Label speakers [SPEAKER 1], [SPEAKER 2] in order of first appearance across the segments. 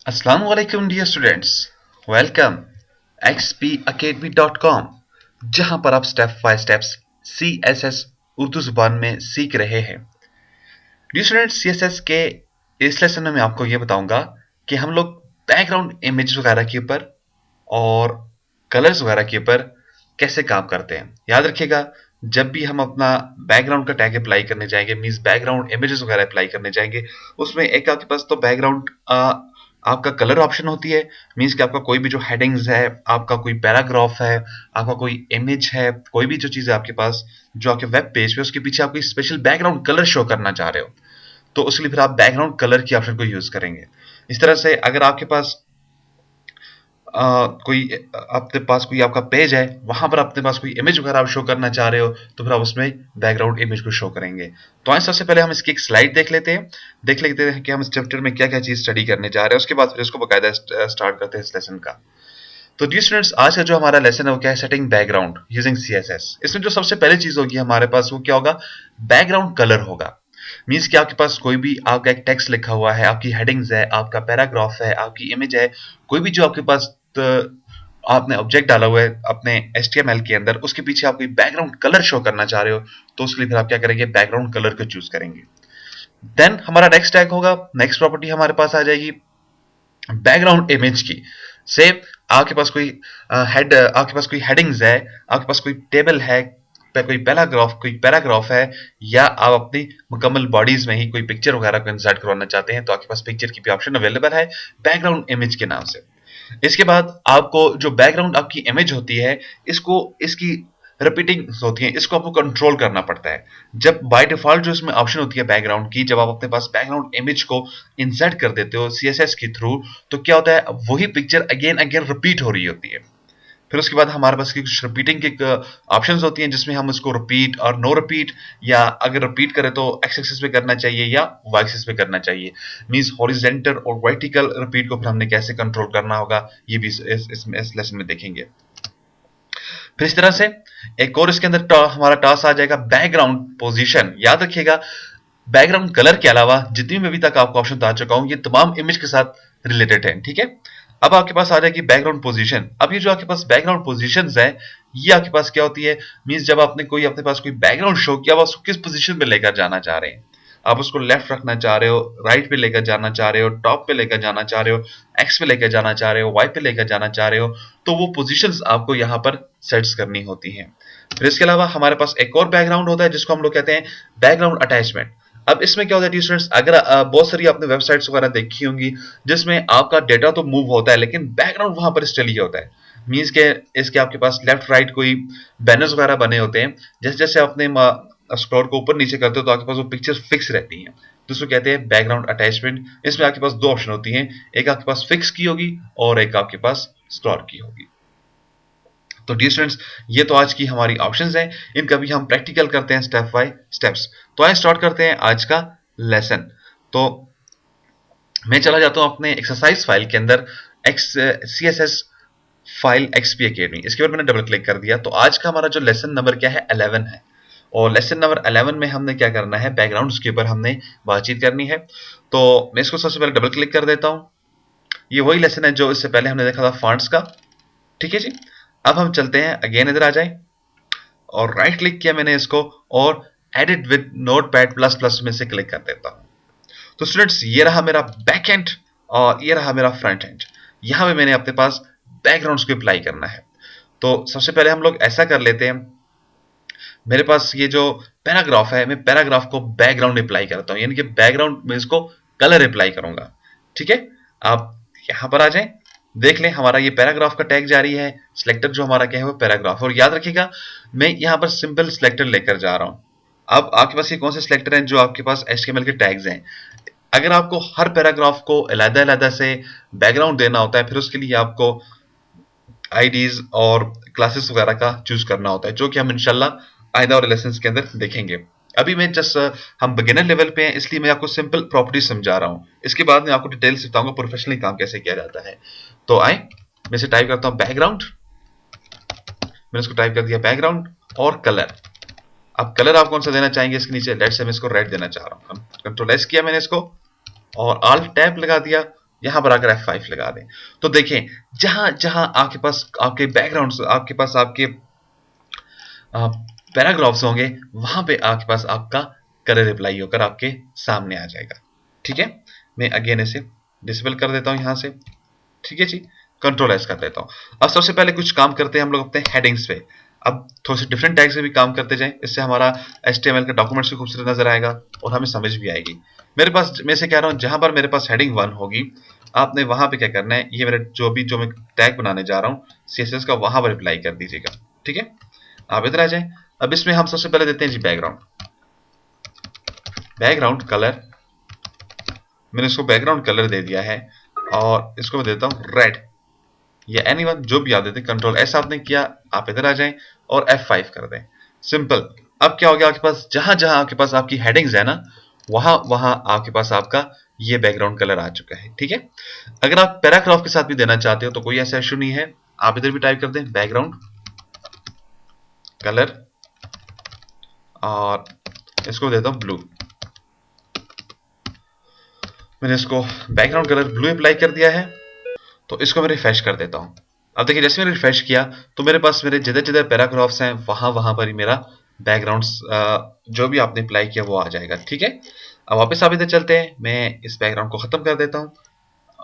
[SPEAKER 1] अस्सलाम वालेकुम dear students. Welcome xpacademy.com, जहां पर आप step by steps CSS Urdu जुबान में सीख रहे हैं। डियर स्टूडेंट्स, CSS के इस लेसन में मैं आपको ये बताऊंगा कि हम लोग बैकग्राउंड इमेज वगैरह के ऊपर और कलर्स वगैरह के ऊपर कैसे काम करते हैं। याद रखिएगा, जब भी हम अपना बैकग्राउंड का टैग अप्लाई करने जाएंगे, मींस बैकग्राउंड इमेजेस वगैरह अप्लाई करने जाएंगे, उसमें एक आपके पास तो बैकग्राउंड आपका कलर ऑप्शन होती है। मींस कि आपका कोई भी जो हेडिंग्स है, आपका कोई पैराग्राफ है, आपका कोई इमेज है, कोई भी जो चीज है आपके पास जो आपके वेब पेज पे, उसके पीछे आप कोई स्पेशल बैकग्राउंड कलर शो करना चाह रहे हो, तो उसके लिए फिर आप बैकग्राउंड कलर की ऑप्शन को यूज करेंगे। इस तरह से अगर आपके पास कोई आपके पास कोई आपका पेज है, वहां पर अपने पास कोई इमेज वगैरह आप शो करना चाह रहे हो, तो फिर आप उसमें बैकग्राउंड इमेज को शो करेंगे। तो आइए सबसे पहले हम इसकी एक स्लाइड देख लेते हैं कि हम इस चैप्टर में क्या क्या चीज स्टडी करने जा रहे हैं। उसके बाद फिर इसको बकायदा स्टार्ट करते हैं इस लेसन का। तो डियर स्टूडेंट्स, आज का जो हमारा लेसन है वो क्या है? Setting background using CSS. इसमें जो सबसे पहले चीज होगी हमारे पास, वो क्या होगा? बैकग्राउंड कलर होगा। मीन्स कि आपके पास कोई भी आपका एक टेक्स्ट लिखा हुआ है, आपकी हेडिंग्स है, आपका पैराग्राफ है, आपकी इमेज है, कोई भी जो आपके पास आपने ऑब्जेक्ट डाला हुआ है अपने HTML के अंदर, उसके पीछे आप कोई बैकग्राउंड कलर शो करना चाह रहे हो, तो उसके लिए फिर आप क्या करेंगे? बैकग्राउंड कलर को चूज करेंगे। देन हमारा नेक्स्ट टैग होगा, नेक्स्ट प्रॉपर्टी हमारे पास आ जाएगी बैकग्राउंड इमेज की। से आपके पास कोई आपके पास कोई हेडिंग्स है, आपके पास कोई टेबल है, कोई पैराग्राफ है, या आप अपनी मुकम्मल बॉडीज में ही कोई पिक्चर वगैरह को इंसर्ट करवाना चाहते हैं, तो आपके पास पिक्चर की भी ऑप्शन अवेलेबल है बैकग्राउंड इमेज के नाम से। इसके बाद आपको जो बैकग्राउंड आपकी इमेज होती है, इसको इसकी रिपीटिंग होती है, इसको आपको कंट्रोल करना पड़ता है। जब बाय डिफॉल्ट जो इसमें ऑप्शन होती है बैकग्राउंड की, जब आप अपने पास बैकग्राउंड इमेज को इंसर्ट कर देते हो CSS के थ्रू, तो क्या होता है? वही पिक्चर अगेन अगेन रिपीट हो रही होती है। फिर उसके बाद हमारे पास कुछ रिपीटिंग के ऑप्शंस होती हैं, जिसमें हम इसको रिपीट और नो रिपीट, या अगर रिपीट करें तो एक्स एक्सिस पे करना चाहिए या वाई एक्सिस पे करना चाहिए। मींस हॉरिजॉन्टल और वर्टिकल रिपीट को फिर हमने कैसे कंट्रोल करना होगा, ये भी इस लेसन में देखेंगे। फिर इस तरह से एक और इसके अंदर हमारा टास्क आ जाएगा बैकग्राउंड पोजीशन। याद रखिएगा, बैकग्राउंड कलर के अलावा जितनी भी अभी तक आपको ऑप्शन बता चुका हूं, ये तमाम इमेज के साथ रिलेटेड है। ठीक है, अब आपके पास आ जाएगी बैकग्राउंड पोजीशन। अब ये जो आपके पास बैकग्राउंड पोजीशंस है, ये आपके पास क्या होती है? मींस जब आपने कोई अपने पास कोई बैकग्राउंड शो किया, आप उसको किस पोजीशन पे लेकर जाना चाह रहे हैं। आप उसको लेफ्ट रखना चाह रहे हो, राइट पे लेकर जाना चाह रहे हो, टॉप पे लेकर जाना चाह रहे हो, एक्स पे लेकर जाना चाह रहे हो, वाई पे लेकर जाना चाह रहे हो, तो वो पोजीशंस आपको यहाँ पर सेट्स करनी होती हैं। फिर इसके अलावा हमारे पास एक और बैकग्राउंड होता है, जिसको हम लोग कहते हैं बैकग्राउंड अटैचमेंट। अब इसमें क्या होता है स्टूडेंट्स, अगर बहुत सारी आपने वेबसाइट्स वगैरह देखी होंगी, जिसमें आपका डेटा तो मूव होता है, लेकिन बैकग्राउंड वहां पर स्टिल ही होता है। मींस के इसके आपके पास लेफ्ट राइट कोई बैनर्स वगैरह बने होते हैं, जैसे जैसे अपने स्क्रॉल को ऊपर नीचे करते हो, तो आपके पास वो पिक्चर फिक्स रहती हैं, जिसको कहते हैं बैकग्राउंड अटैचमेंट। इसमें आपके पास दो ऑप्शन होती हैं, एक आपके पास फिक्स की होगी और एक आपके पास स्क्रॉल की होगी। तो डियर स्टूडेंट्स, ये तो आज की हमारी ऑप्शंस हैं, इनका भी हम प्रैक्टिकल करते हैं स्टेप बाय स्टेप्स। तो आइए स्टार्ट करते हैं आज का लेसन। तो मैं चला जाता हूं अपने एक्सरसाइज फाइल के अंदर, CSS फाइल XP Academy, इसके ऊपर मैंने डबल क्लिक कर दिया। तो आज का हमारा जो लेसन नंबर क्या है? 11 है। और लेसन नंबर 11 में हमने क्या करना है? बैकग्राउंड्स के ऊपर हमने बातचीत करनी है। तो मैं इसको सबसे पहले डबल क्लिक कर देता हूं। ये वही लेसन है जो इससे पहले हमने देखा था फॉन्ट्स का। ठीक है जी, अब हम चलते हैं, अगेन इधर आ जाए और राइट क्लिक किया मैंने इसको, और edit with notepad plus plus में से क्लिक कर देता हूं। तो स्टूडेंट्स, ये रहा मेरा बैक एंड और ये रहा मेरा फ्रंट एंड। यहां पे मैंने अपने पास बैकग्राउंड्स को अप्लाई करना है। तो सबसे पहले हम लोग ऐसा कर लेते हैं, मेरे पास ये जो पैराग्राफ है, मैं पैराग्राफ को बैकग्राउंड अप्लाई करता हूं, यानी कि बैकग्राउंड में इसको कलर अप्लाई करूंगा। ठीक है, आप यहां पर आ जाएं, देख लें हमारा ये पैराग्राफ का टैग जारी है। सिलेक्टर जो हमारा क्या है वो पैराग्राफ, और याद रखिएगा मैं यहां पर सिंपल सिलेक्टर लेकर जा रहा हूं। अब आपके पास ये कौन से सिलेक्टर हैं? जो आपके पास HTML के टैग्स हैं। अगर आपको हर पैराग्राफ को अलग-अलग से बैकग्राउंड देना होता है, फिर उसके लिए आपको आईडीज और क्लासेस वगैरह का चूज करना होता है, जो कि हम इंशाल्लाह आइंदा और लेसन्स के अंदर देखेंगे। अभी मैं जस्ट हम बिगिनर लेवल पे हैं, इसलिए मैं आपको सिंपल प्रॉपर्टी समझा रहा हूँ। इसके बाद मैं आपको डिटेल से बताऊंगा प्रोफेशनली काम कैसे किया जाता है। तो आए, मैं इसे टाइप करता हूँ बैकग्राउंड। मैंने इसको टाइप कर दिया बैकग्राउंड और कलर। अब कलर आप कौन सा देना चाहेंगे इसके नीचे? लेट्स से मैं इसको रेड देना चाह रहा हूँ। कंट्रोल एस किया मैंने इसको और आल्ट टैब लगा दिया, यहां पर आकर F5 लगा दें। तो देखें जहां जहां आपके पास आपके बैकग्राउंड, आपके पास आपके पैराग्राफ्स होंगे, वहां पे आपके पास आपका कलर रिप्लाई होकर आपके सामने आ जाएगा। ठीक है, मैं अगेन इसे डिसेबल कर देता हूं यहां से। ठीक है जी, कंट्रोल एस कर देता हूं। अब सबसे पहले कुछ काम करते हैं हम लोग अपने हेडिंग्स पे। अब थोड़े से डिफरेंट टैग से भी काम करते जाएं, इससे हमारा HTML का डॉक्यूमेंट्स भी खूबसूरत नजर आएगा और हमें समझ भी आएगी। मेरे पास, मैं से कह रहा हूं, जहां पर मेरे पास हेडिंग 1 होगी, आपने वहां पे क्या करना है, ये मेरे जो मैं टैग बनाने जा रहा हूं CSS का, वहां पर अप्लाई कर दीजिएगा। ठीक है, आप इधर आ जाएं। अब इसमें हम सबसे पहले देते हैं जी बैकग्राउंड कलर। मैंने इसको बैकग्राउंड कलर दे दिया है और इसको मैं देता हूं रेड या एनीवन, जो भी आप देते हैं। कंट्रोल एस आपने किया, आप इधर आ जाएं और F5 कर दें। सिंपल। अब क्या हो गया, आपके पास जहां जहां आपके पास आपकी हेडिंग्स है ना, वहां वहां आपके पास आपका ये बैकग्राउंड कलर आ चुका है। ठीक है, अगर आप पैराग्राफ के साथ भी देना चाहते हो तो कोई ऐसा इशू नहीं है, आप इधर भी टाइप कर दें बैकग्राउंड कलर और इसको देता हूं ब्लू। मैंने इसको बैकग्राउंड कलर ब्लू अप्लाई कर दिया है, तो इसको मैं रिफ्रेश कर देता हूं। अब देखिए जैसे मैंने रिफ्रेश किया तो मेरे पास मेरे जिधर जिधर पैराग्राफ्स हैं वहां वहां पर ही मेरा बैकग्राउंड जो भी आपने अप्लाई किया वो आ जाएगा। ठीक है, अब वापस आप इधर चलते हैं, मैं इस बैकग्राउंड को खत्म कर देता हूं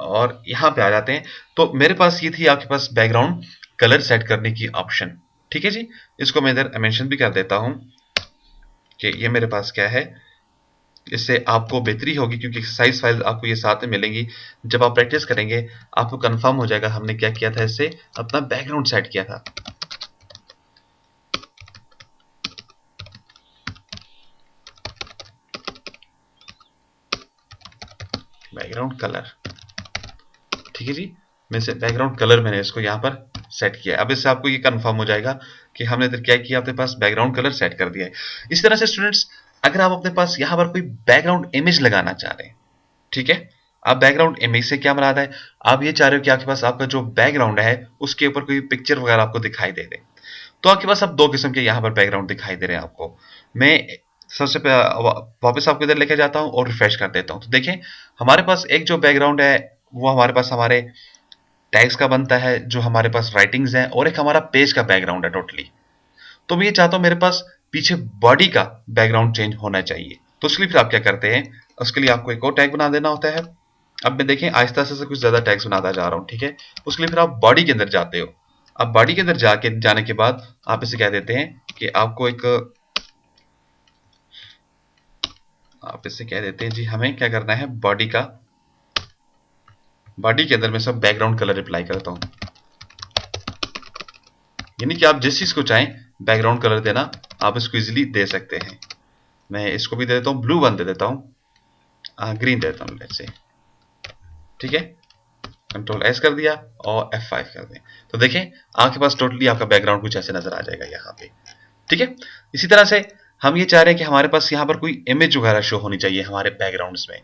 [SPEAKER 1] और यहां पे आ जाते हैं। तो मेरे पास ये थी आपके पास बैकग्राउंड कलर सेट करने की ऑप्शन। ठीक है जी, इसको मैं इधर मेंशन भी कर देता हूं कि ये मेरे पास क्या है। इससे आपको बेहतरी होगी क्योंकि एक्सरसाइज फाइल आपको ये साथ में मिलेंगी। जब आप प्रैक्टिस करेंगे आपको कंफर्म हो जाएगा हमने क्या किया था, इससे अपना बैकग्राउंड सेट किया था। बैकग्राउंड कलर, ठीक है जी, मैं से बैकग्राउंड कलर मैंने इसको यहाँ पर सेट किया है। अब इससे आपको ये कंफर्म हो जाएगा कि हमने इधर क्या किया, अपने पास बैकग्राउंड कलर सेट कर दिया है। इस तरह से स्टूडेंट्स, अगर आप अपने पास यहाँ पर कोई बैकग्राउंड इमेज लगाना चाह रहे हैं, ठीक है, आप बैकग्राउंड इमेज से क्या मराद है, आप ये चाह रहे हो कि आपके पास आपका जो बैकग्राउंड है उसके ऊपर कोई पिक्चर वगैरह आपको दिखाई दे दे, तो आपके पास अब दो किस्म के यहाँ पर बैकग्राउंड दिखाई दे रहे हैं आपको। मैं सबसे वापस आपको इधर लेके जाता हूँ और रिफ्रेश कर देता हूँ। तो देखें हमारे पास एक जो बैकग्राउंड है वो हमारे पास हमारे टैग्स का बनता है, जो हमारे पास राइटिंग्स हैं, और एक हमारा पेज का बैकग्राउंड है टोटली। तो मैं ये चाहता हूँ मेरे पास पीछे बॉडी का बैकग्राउंड चेंज होना चाहिए। तो उसके लिए फिर आप क्या करते हैं, उसके लिए आपको एक और टैग बना देना होता है। अब मैं देखें आहिस्ता आहिस्ता से कुछ ज्यादा टैग्स बनाता जा रहा हूँ। ठीक है, उसके लिए फिर आप बॉडी के अंदर जाते हो। अब बॉडी के अंदर जाने के बाद आप इसे कह देते हैं कि आपको एक, आप इसे कह देते हैं जी हमें क्या करना है, बॉडी का, बॉडी के अंदर मैं सब बैकग्राउंड कलर अप्लाई करता हूँ। यानी कि आप जिस चीज को चाहें बैकग्राउंड कलर देना आप इसको इजीली दे सकते हैं। मैं इसको भी दे देता हूँ ब्लू 1 दे देता हूँ, ग्रीन देता हूँ लेट्स से। ठीक है, कंट्रोल एस कर दिया और F5 कर दें। तो देखें आपके पास टोटली आपका बैकग्राउंड कुछ ऐसे नजर आ जाएगा यहाँ पे। ठीक है, इसी तरह से हम ये चाह रहे हैं कि हमारे पास यहाँ पर कोई इमेज वगैरह शो होनी चाहिए हमारे बैकग्राउंड्स में।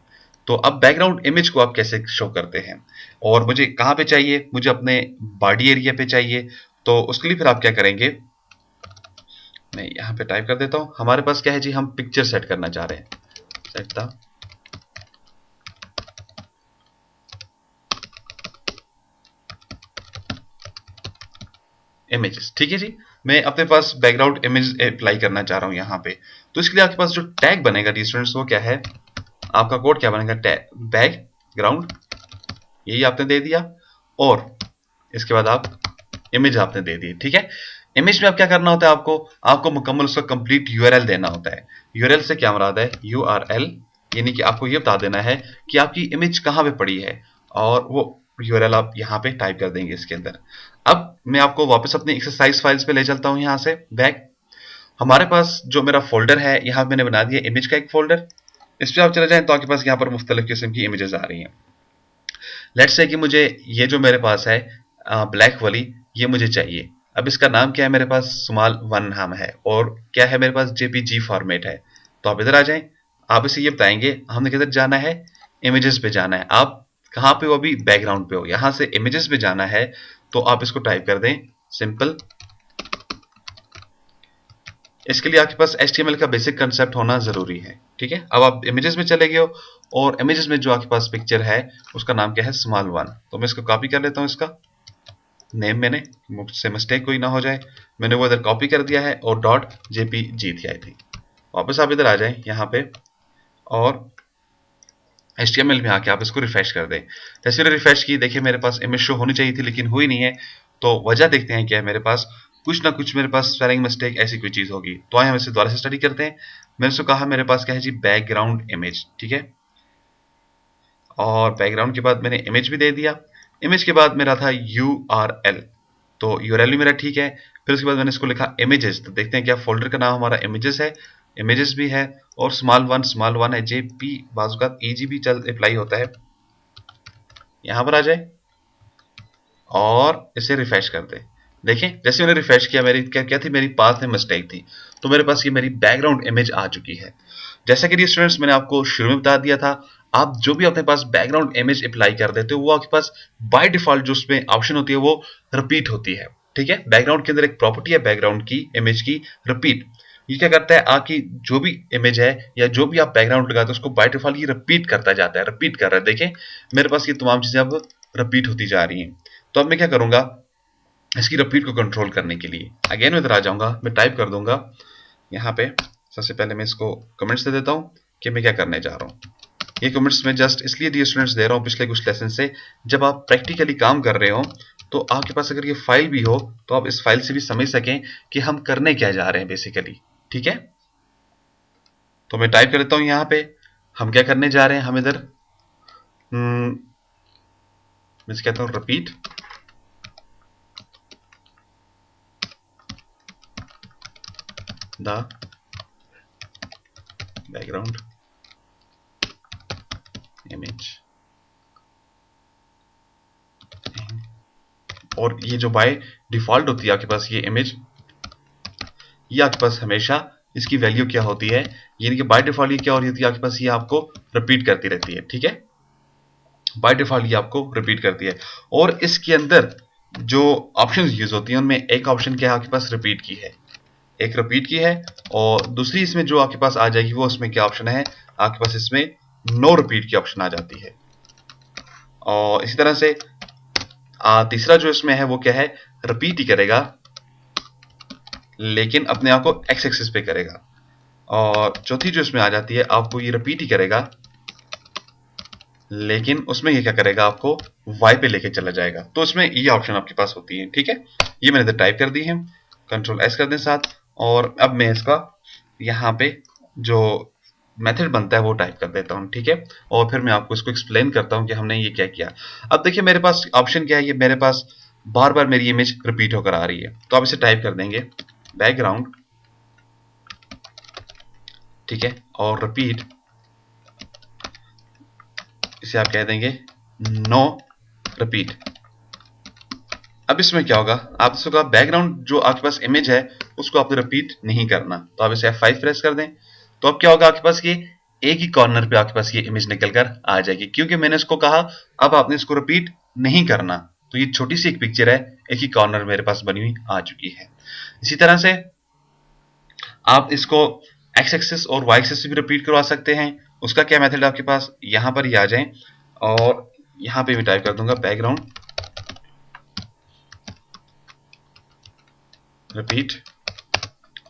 [SPEAKER 1] तो अब बैकग्राउंड इमेज को आप कैसे शो करते हैं, और मुझे कहाँ पे चाहिए, मुझे अपने बॉडी एरिया पे चाहिए। तो उसके लिए फिर आप क्या करेंगे, मैं यहाँ पे टाइप कर देता हूँ। हमारे पास क्या है जी, हम पिक्चर सेट करना चाह रहे हैं, सेट द इमेजेस। ठीक है जी, मैं अपने पास बैकग्राउंड इमेज अप्लाई करना चाह रहा हूँ यहाँ पे। तो इसके लिए आपके पास जो टैग बनेगा डी स्टूडेंट्स, वो क्या है, आपका कोड क्या बनेगा, टैग बैकग्राउंड, यही आपने दे दिया, और इसके बाद आप इमेज आपने दे दी। ठीक है, इमेज में अब क्या करना होता है, आपको मुकम्मल उसका कंप्लीट यूआरएल देना होता है। यूआरएल से क्या मुराद है, यूआरएल, यानी कि आपको ये बता देना है कि आपकी इमेज कहाँ पे पड़ी है, और वो यूआरएल आप यहाँ पे टाइप कर देंगे इसके अंदर। अब मैं आपको वापस अपनी एक्सरसाइज फाइल्स पे ले चलता हूँ, यहाँ से बैक। हमारे पास जो मेरा फोल्डर है, यहाँ मैंने बना दिया इमेज का एक फोल्डर। इस पे आप चले जाएं तो आपके पास यहाँ पर मुख्तलिफ किस्म की इमेजेस आ रही हैं। लेट्स से कि मुझे ये जो मेरे पास है ब्लैक वाली, ये मुझे चाहिए। अब इसका नाम क्या है, मेरे पास सुमाल 1 नाम है, और क्या है मेरे पास जेपीजी फॉर्मेट है। तो आप इधर आ जाएं, आप इसे ये बताएंगे हमने किधर जाना है, इमेजेस पे जाना है। आप कहाँ पे हो, अभी बैकग्राउंड पे हो, यहाँ से इमेजेस पे जाना है। तो आप इसको टाइप कर दें सिंपल इसके लिए आपके पास HTML का बेसिक कंसेप्ट होना जरूरी है। ठीक है, अब आप इमेजेस में चले गए हो और इमेजेस में जो आपके पास पिक्चर है उसका नाम क्या है, स्मॉल वन। तो मैं इसको कॉपी कर लेता हूँ, इसका नेम मैंने, मुझसे मिस्टेक कोई ना हो जाए, मैंने वो इधर कॉपी कर दिया है और डॉट JPG थी आई थी। वापस आप इधर आ जाएं यहाँ पे और HTML में आके आप इसको रिफ्रेश कर दें। जैसे मैंने रिफ्रेश की, देखिए मेरे पास इमेज शो होनी चाहिए थी लेकिन हुई नहीं है। तो वजह देखते हैं क्या है, मेरे पास कुछ ना कुछ मेरे पास स्पेलिंग मिस्टेक ऐसी कोई चीज होगी। तो आइए हम इसे दोबारा से स्टडी करते हैं। मैंने उसको कहा मेरे पास क्या है जी, बैकग्राउंड इमेज। ठीक है, और बैकग्राउंड के बाद मैंने इमेज भी दे दिया। इमेज के बाद मेरा था URL, तो URL भी मेरा ठीक है। फिर उसके बाद मैंने इसको लिखा इमेजेस। तो देखते हैं क्या फोल्डर का नाम हमारा इमेजेस है, इमेजेस भी है और स्मॉल वन है, JP बाजू का EG भी चल अप्लाई होता है। यहां पर आ जाए और इसे रिफ्रेश कर दे। देखें जैसे मैंने रिफ्रेश किया, मेरी क्या थी, मेरी पाथ में मिस्टेक थी, तो मेरे पास ये मेरी बैकग्राउंड इमेज आ चुकी है। जैसा कि स्टूडेंट्स मैंने आपको शुरू में बता दिया था, आप जो भी अपने पास बैकग्राउंड इमेज अप्लाई कर देते हो वो आपके पास बाय डिफॉल्ट जो उसमें ऑप्शन होती है वो रिपीट होती है। ठीक है, बैकग्राउंड के अंदर एक प्रॉपर्टी है बैकग्राउंड की इमेज की, रिपीट। ये क्या करता है, आपकी जो भी इमेज है या जो भी आप बैकग्राउंड लगाते हो उसको बाय डिफॉल्ट ये रिपीट करता जाता है, रिपीट कर रहा है। देखें मेरे पास ये तमाम चीजें अब रिपीट होती जा रही हैं। तो अब मैं क्या करूंगा, इसकी रिपीट को कंट्रोल करने के लिए अगेन मैं इधर आ जाऊंगा, मैं टाइप कर दूंगा यहाँ पे। सबसे पहले मैं इसको कमेंट्स दे देता हूँ कि मैं क्या करने जा रहा हूँ। ये कमेंट्स मैं जस्ट इसलिए दिए स्टूडेंट्स दे रहा हूँ पिछले कुछ लेसन से, जब आप प्रैक्टिकली काम कर रहे हो तो आपके पास अगर ये फाइल भी हो तो आप इस फाइल से भी समझ सकें कि हम करने क्या जा रहे हैं बेसिकली। ठीक है, तो मैं टाइप कर लेता हूँ यहाँ पे हम क्या करने जा रहे हैं। हम इधर मैं कहता हूँ रिपीट द बैकग्राउंड इमेज, और ये जो बाय डिफॉल्ट होती है आपके पास ये इमेज, ये आपके पास हमेशा इसकी वैल्यू क्या होती है, यानी कि बाय डिफॉल्ट ये क्या हो रही है आपके पास, ये आपको रिपीट करती रहती है। ठीक है, बाय डिफॉल्ट ये आपको रिपीट करती है। और इसके अंदर जो ऑप्शंस यूज होती हैं उनमें एक ऑप्शन क्या है आपके पास, रिपीट की है, एक रिपीट की है, और दूसरी इसमें जो आपके पास आ जाएगी वो उसमें क्या ऑप्शन है आपके पास, इसमें नो रिपीट की ऑप्शन आ जाती है। और इसी तरह से तीसरा जो इसमें है वो क्या है, रिपीट ही करेगा लेकिन अपने आप को एक्स एक्सिस पे करेगा। और चौथी जो इसमें आ जाती है, आपको ये रिपीट ही करेगा लेकिन उसमें ये क्या करेगा, आपको वाई पे लेके चला जाएगा। तो इसमें ये ऑप्शन आपके पास होती है। ठीक है, ये मैंने इधर टाइप कर दी है, कंट्रोल एस कर दें साथ, और अब मैं इसका यहाँ पे जो मेथड बनता है वो टाइप कर देता हूँ। ठीक है, और फिर मैं आपको इसको एक्सप्लेन करता हूँ कि हमने ये क्या किया। अब देखिए मेरे पास ऑप्शन क्या है, ये मेरे पास बार बार मेरी इमेज रिपीट होकर आ रही है, तो आप इसे टाइप कर देंगे बैकग्राउंड, ठीक है, और रिपीट, इसे आप कह देंगे नो रिपीट। अब इसमें क्या होगा, आप इसको कहा बैकग्राउंड जो आपके पास इमेज है उसको आपको रिपीट नहीं करना, तो आप इसे F5 प्रेस कर दें। तो अब क्या होगा, आपके पास ये एक ही कॉर्नर पे आपके पास ये इमेज निकल कर आ जाएगी, क्योंकि मैंने इसको कहा अब आपने इसको रिपीट नहीं करना। तो ये छोटी सी एक पिक्चर है, एक ही कॉर्नर मेरे पास बनी हुई आ चुकी है। इसी तरह से आप इसको एक्स एक्सिस और वाई एक्सिस भी रिपीट करवा सकते हैं। उसका क्या मेथड है आपके पास, यहां पर ही आ जाएं और यहां पे भी टाइप कर दूंगा बैकग्राउंड रिपीट,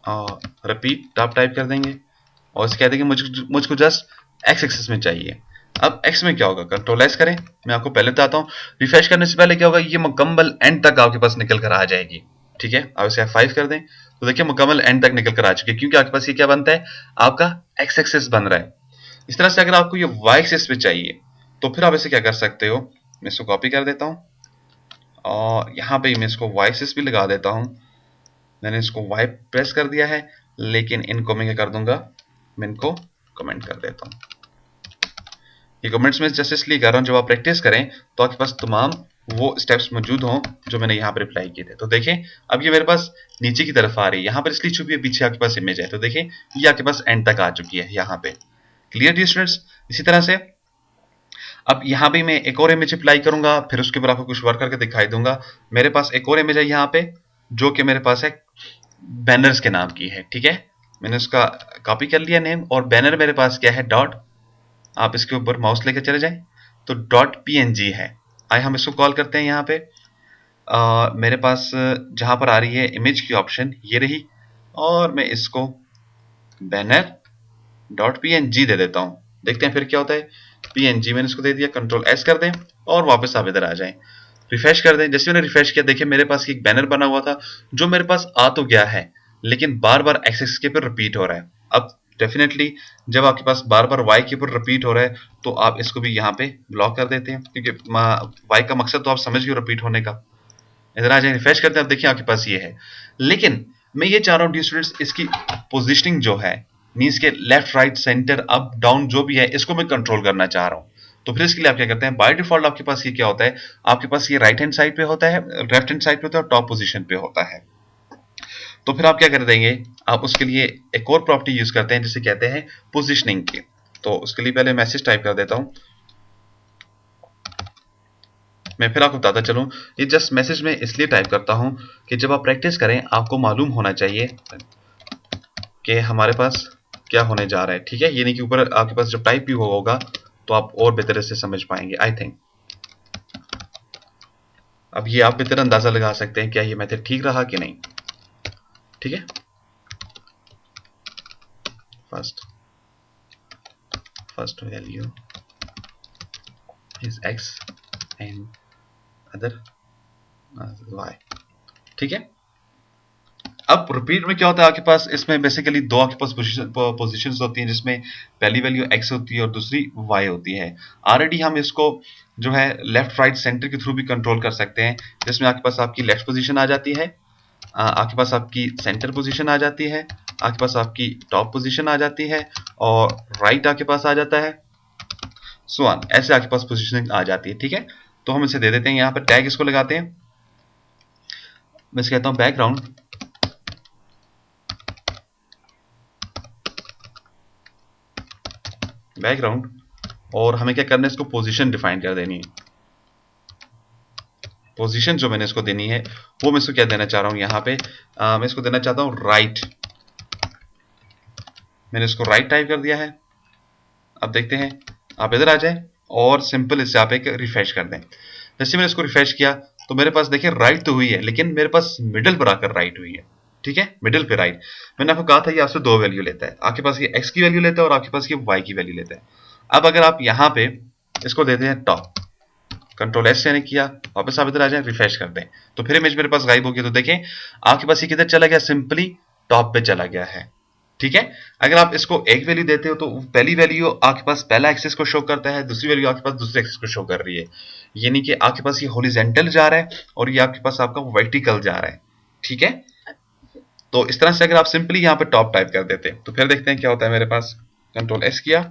[SPEAKER 1] और रिपीट आप टाइप कर देंगे और इसे कह देंगे मुझको जस्ट एक्स एक्सिस में चाहिए। अब एक्स में क्या होगा, कंट्रोल एस करें, मैं आपको पहले बताता हूँ। रिफ्रेश करने से पहले क्या होगा, ये मुकम्मल एंड तक आपके पास निकल कर आ जाएगी। ठीक है, अब इसे F5 कर दें, तो देखिए मुकम्मल एंड तक निकल कर आ चुकी है, क्योंकि आपके पास ये क्या बनता है, आपका एक्स एक्सिस बन रहा है। इस तरह से अगर आपको ये वाई एक्सिस पे चाहिए तो फिर आप इसे क्या कर सकते हो, मैं इसको कॉपी कर देता हूँ और यहाँ पे मैं इसको वाई एक्सिस भी लगा देता हूँ। मैंने इसको वाई प्रेस कर दिया है, लेकिन इनको मैं क्या कर दूंगा, मैं इनको कमेंट कर देता हूँ। ये कमेंट्स में जस्ट इसलिए कर रहा हूँ, जब आप प्रैक्टिस करें तो आपके पास तमाम वो स्टेप्स मौजूद हों जो मैंने यहाँ पर अप्लाई किए थे। तो देखें अब ये मेरे पास नीचे की तरफ आ रही है, यहाँ पर इसलिए छुपी है, पीछे आपके पास इमेज है। तो देखें ये आपके पास एंड तक आ चुकी है यहाँ पे। Clear D students. इसी तरह से अब यहाँ भी मैं एक और इमेज अप्लाई करूंगा, फिर उसके ऊपर आपको कुछ वर्क करके दिखाई दूंगा। मेरे पास एक और इमेज है यहाँ पे जो कि मेरे पास है बैनर्स के नाम की है, ठीक है। मैंने उसका कॉपी कर लिया नेम, और बैनर मेरे पास क्या है, डॉट, आप इसके ऊपर माउस लेकर चले जाएं तो डॉट पीएनजी है। आइए हम इसको कॉल करते हैं। यहाँ पे मेरे पास जहां पर आ रही है इमेज की ऑप्शन ये रही, और मैं इसको बैनर डॉट पीएनजी दे देता हूं। देखते हैं फिर क्या होता है। पीएनजी मैंने इसको दे दिया, कंट्रोल एस कर दें और वापस आप इधर आ जाएं, रिफ्रेश कर दें। जैसे मैंने रिफ्रेश किया, देखिए मेरे पास एक बैनर बना हुआ था जो मेरे पास आ तो गया है, लेकिन बार बार एक्स एक्स के ऊपर रिपीट हो रहा है। अब डेफिनेटली जब आपके पास बार बार वाई के ऊपर रिपीट हो रहा है तो आप इसको भी यहाँ पे ब्लॉक कर देते हैं, क्योंकि वाई का मकसद तो आप समझ गए रिपीट होने का। इधर आ जाए, रिफ्रेश करते हैं, अब देखिए आपके पास ये है। लेकिन मैं ये चाह रहा हूँ डी स्टूडेंट्स, इसकी पोजिशनिंग जो है, मीन्स के left right centre up down जो भी है, इसको मैं कंट्रोल करना चाह रहा हूँ। तो फिर इसके लिए आप क्या करते हैं, बाय डिफॉल्ट आपके पास ये क्या होता है, आपके पास ये राइट हैंड साइड पे होता है, लेफ्ट हैंड साइड पे होता है और टॉप पोजीशन पे होता है। तो फिर आप क्या कर देंगे, आप उसके लिए एक और प्रॉपर्टी यूज करते हैं जिसे कहते हैं पोजिशनिंग की। तो उसके लिए पहले मैसेज टाइप कर देता हूं। मैं फिर आपको बताता चलूं, ये जस्ट मैसेज में इसलिए टाइप करता हूं कि जब आप प्रैक्टिस करें आपको मालूम होना चाहिए कि हमारे पास क्या होने जा रहा है, ठीक है। ये नहीं कि ऊपर आपके पास जब टाइप भी होगा तो आप और बेहतर से समझ पाएंगे, आई थिंक। अब ये आप बेहतर अंदाजा लगा सकते हैं क्या ये मेथड ठीक रहा कि नहीं, ठीक है। First value is X and other Y, ठीक है। अब रिपीट में क्या होता है आपके पास, इसमें बेसिकली दो आपके पास पोजीशंस होती हैं, जिसमें पहली वैल्यू x होती है और दूसरी y होती है। ऑलरेडी हम इसको जो है लेफ्ट राइट सेंटर के थ्रू भी कंट्रोल कर सकते हैं, जिसमें आपके पास आपकी लेफ्ट पोजीशन आ जाती है, आपके पास आपकी सेंटर पोजीशन आ जाती है, आपके पास आपकी टॉप पोजीशन आ जाती है, और राइट आपके पास आ जाता है, सो ऑन, ऐसे आपके पास पोजीशनिंग आ जाती है, ठीक है। तो हम इसे दे देते हैं, यहाँ पर टैग इसको लगाते हैं। मैं इसे कहता हूँ बैकग्राउंड, और हमें क्या करना है, इसको पोजीशन डिफाइन कर देनी है। पोजीशन जो मैंने इसको देनी है वो मैं इसको क्या देना चाह रहा हूं, यहाँ पे मैं इसको देना चाहता हूं राइट। मैंने इसको राइट टाइप कर दिया है। अब देखते हैं, आप इधर आ जाए और सिंपल इससे आप एक रिफ्रेश कर दें। जैसे मैंने इसको रिफ्रेश किया तो मेरे पास देखिए राइट तो हुई है, लेकिन मेरे पास मिडिल पर आकर राइट हुई है, ठीक है, मिडिल पे राइट। मैंने आपको कहा था ये आपसे दो वैल्यू लेता है, आपके पास ये एक्स की वैल्यू लेता है और आपके पास ये वाई की वैल्यू लेता है। अब अगर आप यहाँ पे इसको देते हैं टॉप, कंट्रोल एस ने किया, वापस आप इधर आ जाए, रिफ्रेश कर दें, तो फिर इमेज मेरे पास गायब हो गया। तो देखें आपके पास ये किधर चला गया, सिंपली टॉप पे चला गया है, ठीक है। अगर आप इसको एक वैल्यू देते हो तो पहली वैल्यू आपके पास पहला एक्सिस को शो करता है, दूसरी वैल्यू आपके पास दूसरे एक्सिस को शो कर रही है। यानी कि आपके पास ये हॉरिजॉन्टल जा रहा है और ये आपके पास आपका वर्टिकल जा रहा है, ठीक है। तो इस तरह से अगर आप सिंपली यहाँ पे टॉप टाइप कर देते तो फिर देखते हैं क्या होता है। मेरे पास कंट्रोल एस किया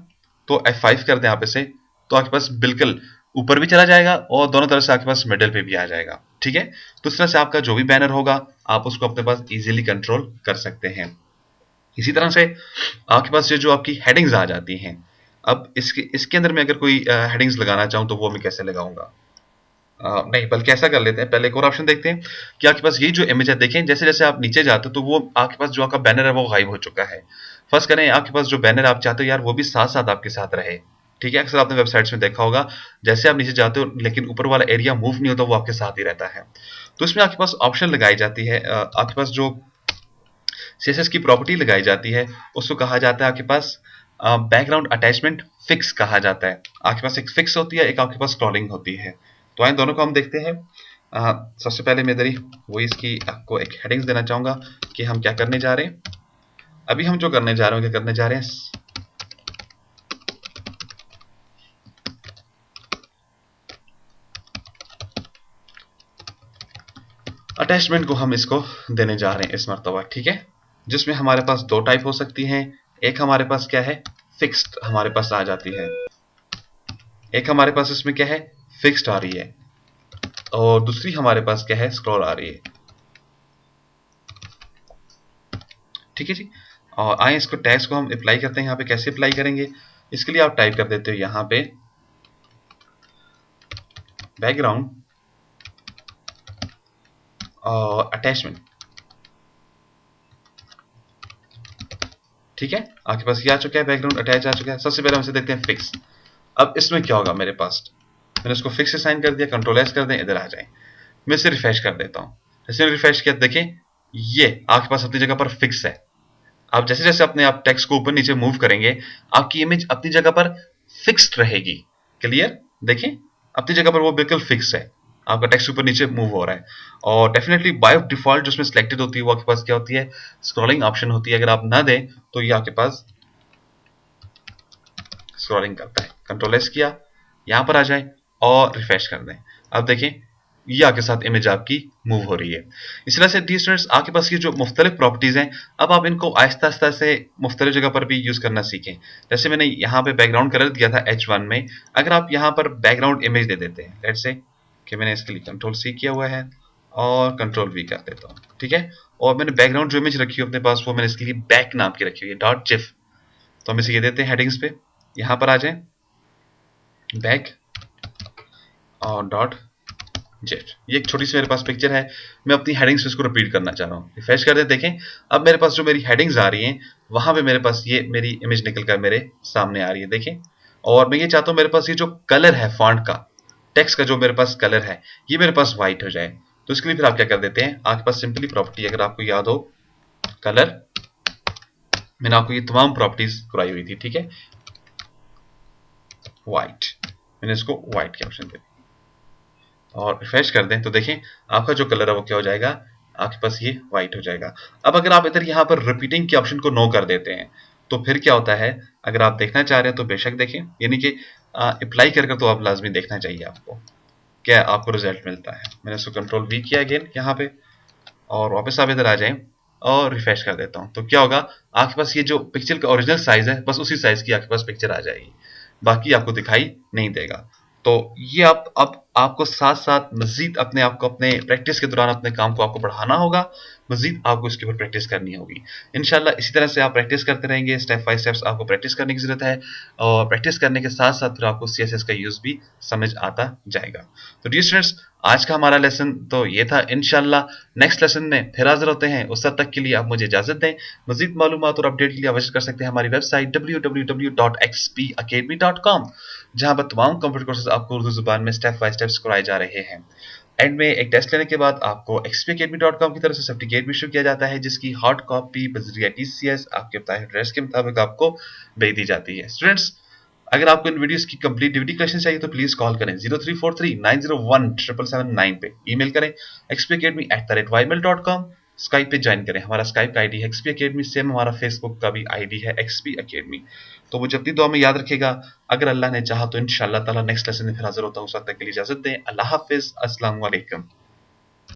[SPEAKER 1] तो F5 कर दें आप इसे, तो आपके पास बिल्कुल ऊपर भी चला जाएगा और दोनों तरफ से आपके पास मिडिल पे भी आ जाएगा, ठीक है। तो इस तरह से आपका जो भी बैनर होगा आप उसको अपने पास इजीली कंट्रोल कर सकते हैं। इसी तरह से आपके पास ये जो आपकी हेडिंग्स आ जाती हैं, अब इसके अंदर मैं अगर कोई हेडिंग्स लगाना चाहूँ तो वो मैं कैसे लगाऊंगा, नहीं बल्कि ऐसा कर लेते हैं, पहले एक और ऑप्शन देखते हैं कि आपके पास ये जो इमेज है, देखें जैसे जैसे आप नीचे जाते हो तो वो आपके पास जो आपका बैनर है वो गायब हो चुका है। फर्स्ट करें, आपके पास जो बैनर आप चाहते हो यार वो भी साथ साथ आपके साथ रहे, ठीक है। अक्सर आपने वेबसाइट्स में देखा होगा, जैसे आप नीचे जाते हो लेकिन ऊपर वाला एरिया मूव नहीं होता, वो आपके साथ ही रहता है। तो इसमें आपके पास ऑप्शन लगाई जाती है, आपके पास जो सीएसएस की प्रॉपर्टी लगाई जाती है उसको कहा जाता है आपके पास बैकग्राउंड अटैचमेंट फिक्स कहा जाता है। आपके पास एक फिक्स होती है, एक आपके पास स्क्रॉलिंग होती है। तो आइए दोनों को हम देखते हैं। सबसे पहले मैं इधर ही वही इसकी आपको एक हेडिंग्स देना चाहूंगा कि हम क्या करने जा रहे हैं। अभी हम जो करने जा रहे हैं क्या करने जा रहे हैं, अटैचमेंट को हम इसको देने जा रहे हैं इस मर्तबा, ठीक है। जिसमें हमारे पास दो टाइप हो सकती हैं, एक हमारे पास क्या है, फिक्स्ड हमारे पास आ जाती है, एक हमारे पास इसमें क्या है, फिक्स्ड आ रही है, और दूसरी हमारे पास क्या है, स्क्रॉल आ रही है, ठीक है जी। और आए इसको टैग्स को हम अप्लाई करते हैं। यहाँ पे कैसे अप्लाई करेंगे, इसके लिए आप टाइप कर देते हो यहाँ पे बैकग्राउंड और अटैचमेंट, ठीक है, आपके पास ये आ चुका है, बैकग्राउंड अटैच आ चुका है। सबसे पहले हम इसे देखते हैं फिक्स। अब इसमें क्या होगा मेरे पास, मैंने इसको फिक्स असाइन कर दिया, कंट्रोल एस कर दें, इधर आ जाए। मैं इसे रिफ्रेश कर देता हूँ। जैसे रिफ्रेश किया देखें ये आपके पास अपनी जगह पर फिक्स है। आप जैसे जैसे अपने आप टेक्स्ट को ऊपर नीचे मूव करेंगे आपकी इमेज अपनी जगह पर फिक्स्ड रहेगी। क्लियर, देखें अपनी जगह पर वो बिल्कुल फिक्स है, आपका टेक्स्ट ऊपर नीचे मूव हो रहा है। और डेफिनेटली बाय डिफॉल्ट जो उसमें सिलेक्टेड होती है वो आपके पास क्या होती है, स्क्रॉलिंग ऑप्शन होती है। अगर आप ना दें तो ये आपके पास स्क्रॉलिंग करता है। कंट्रोल एस किया, यहां पर आ जाए और रिफ्रेश कर दें। अब देखें ये आपके साथ इमेज आपकी मूव हो रही है। इस तरह से डी स्टूडेंट्स आपके पास ये जो मुख्तलिफ प्रॉपर्टीज हैं, अब आप इनको आहिस्ता आहिस्ता से मुख्तलिफ जगह पर भी यूज करना सीखें। जैसे मैंने यहाँ पे बैकग्राउंड कलर दिया था H1 में, अगर आप यहाँ पर बैकग्राउंड इमेज दे देते हैं, लेट्स से कि मैंने इसके लिए कंट्रोल C किया हुआ है और कंट्रोल V कर देता हूँ, ठीक है। और मैंने बैकग्राउंड जो इमेज रखी है अपने पास वो मैंने इसके लिए बैक नाम की रखी हुई है, .gif। तो हम इसे ये देते हैं हेडिंग्स पे, यहाँ पर आ जाए बैक और .gif। ये एक छोटी सी मेरे पास पिक्चर है, मैं अपनी हेडिंग्स इसको रिपीट करना चाह रहा हूँ। रिफ्रेश कर दे, देखें अब मेरे पास जो मेरी हेडिंग्स आ रही हैं वहां पे मेरे पास ये मेरी इमेज निकल कर मेरे सामने आ रही है, देखें। और मैं ये चाहता हूँ मेरे पास ये जो कलर है फॉन्ट का, टेक्स्ट का जो मेरे पास कलर है ये मेरे पास व्हाइट हो जाए। तो इसके लिए फिर आप क्या कर देते हैं, आपके पास सिंपली प्रॉपर्टी, अगर आपको याद हो कलर, मैंने आपको ये तमाम प्रॉपर्टीज कराई हुई थी, ठीक है। व्हाइट, मैंने इसको व्हाइट के ऑप्शन दे और रिफ्रेश कर दें तो देखें आपका जो कलर है वो क्या हो जाएगा, आपके पास ये व्हाइट हो जाएगा। अब अगर आप इधर यहाँ पर रिपीटिंग के ऑप्शन को नो कर देते हैं तो फिर क्या होता है, अगर आप देखना चाह रहे हैं तो बेशक देखें, यानी कि अप्लाई कर तो आप लाजमी देखना चाहिए आपको क्या आपको रिजल्ट मिलता है। मैंने इसको कंट्रोल V किया अगेन यहाँ पे और वापस आप इधर आ जाएं और रिफ्रेश कर देता हूँ। तो क्या होगा, आपके पास ये जो पिक्चर का ओरिजिनल साइज है बस उसी साइज की आपके पास पिक्चर आ जाएगी, बाकी आपको दिखाई नहीं देगा। तो ये आप अब आपको साथ साथ मजीद अपने आप को अपने प्रैक्टिस के दौरान अपने काम को आपको बढ़ाना होगा, मजीद आपको इसके ऊपर प्रैक्टिस करनी होगी। इंशाल्लाह इसी तरह से आप प्रैक्टिस करते रहेंगे, स्टेप बाय स्टेप्स आपको प्रैक्टिस करने की जरूरत है और प्रैक्टिस करने के साथ साथ फिर आपको CSS का यूज भी समझ आता जाएगा। तो डियर स्टूडेंट्स आज का हमारा लेसन तो ये था। इंशाल्लाह नेक्स्ट लेसन में फिर हाजिर होते हैं, उस तक के लिए आप मुझे इजाजत दें। मजीद मालूमात और अपडेट के लिए विजिट कर सकते हैं हमारी वेबसाइट www.xpacademy.com, जहां पर तमाम कंप्यूटर कोर्सेज आपको उर्दू जुबान में स्टेप बाय स्टेप कराए जा रहे हैं। एंड में एक टेस्ट लेने के बाद आपको xpacademy.com की तरफ से सर्टिफिकेट भी इशू किया जाता है, जिसकी हॉट कॉपी बजरिया TCS आपके बताए एड्रेस के मुताबिक आपको भेज दी जाती है। स्टूडेंट्स अगर आपको इन वीडियोस की कंप्लीट DVD कलेक्शन चाहिए तो प्लीज कॉल करें 0343901779 पे, ईमेल करें xpacademy@ymail.com, स्काइप पे ज्वाइन करें, हमारा स्काइप का आईडी है XP Academy, सेम हमारा फेसबुक का भी आईडी है XP Academy। तो मुझे अपनी दुआ में याद रखिएगा, अगर अल्लाह ने चाहा तो इंशाअल्लाह ताला नेक्स्ट लेसन में फिर हाजिर होता हूं। उस वक्त तक के लिए इजाजत दें, अल्लाह हाफिज, अस्सलाम वालेकुम।